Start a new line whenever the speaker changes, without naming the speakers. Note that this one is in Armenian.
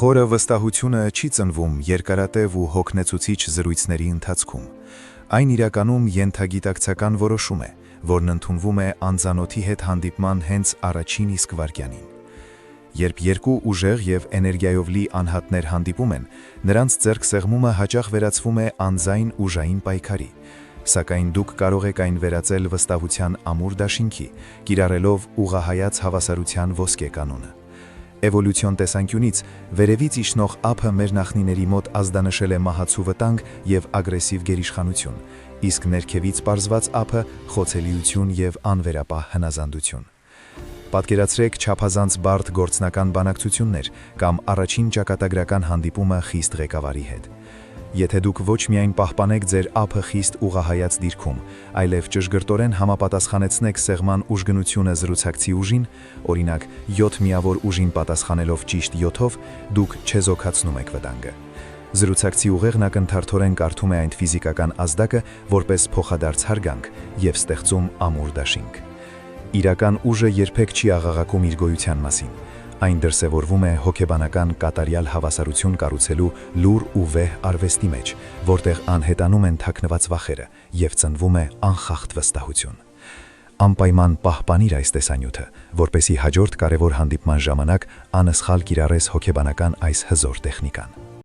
Խորը վստահությունը չի ծնվում երկարատև ու հոգնեցուցիչ զրույցների ընթացքում։ Այն իրականում ենթագիտակցական որոշում է, որն ընդունվում է անծանոթի հետ հանդիպման հենց առաջին իսկ վայրկյանին։ Երբ երկու ուժեղ և էներգիայով լի անհատներ հանդիպում են, նրանց ձեռքսեղմումը հաճախ վերածվում է անձայն ուժային պայքարի, սակայն դուք կարող եք այն վերածել վստահության ամուր դաշինքի, կիրառելով ուղղահայաց հավասարության ոսկե կանոնը։ Էվոլյուցիոն տեսանկյունից վերևից իջնող ափը մեր նախնիների մոտ ազդանշել է մահացու վտանգ և ագրեսիվ գերիշխանություն, իսկ ներքևից պարզված ափը խոցելիություն և անվերապահ հնազանդություն։ Պատկերացրեք չափազանց բարդ գործնական բանակցություններ կամ առաջին ճակատագրական հանդիպումը խիստ ղեկավարի հետ։ Եթե դուք ոչ միայն պահպանեք ձեր ափը խիստ ուղղահայաց դիրքում, այլև ճշգրտորեն համապատասխանեցնեք սեղման ուժգնությունը զրուցակցի ուժին, օրինակ 7 միավոր ուժին պատասխանելով ճիշտ 7-ով, դուք չեզոքացնում եք վտանգը։ Զրուցակցի ուղեղն ակնթարթորեն կարդում է այն ֆիզիկական ազդակը որպես փոխադարձ հարգանք և ստեղծում ամուր դաշինք։ Իրական ուժը երբեք չի աղաղակում իր գոյության մասին։ Այն դրսևորվում է հոգեբանական կատարյալ հավասարություն կառուցելու լուռ ու վեհ արվեստի մեջ, որտեղ անհետանում են թաքնված վախերը և ծնվում է անխախտ վստահություն։ Անպայման պահպանիր այս տեսանյութը, որպեսզի հաջորդ կարևոր հանդիպման ժամանակ անսխալ կիրառես հոգեբանական այս հզոր տեխնիկան։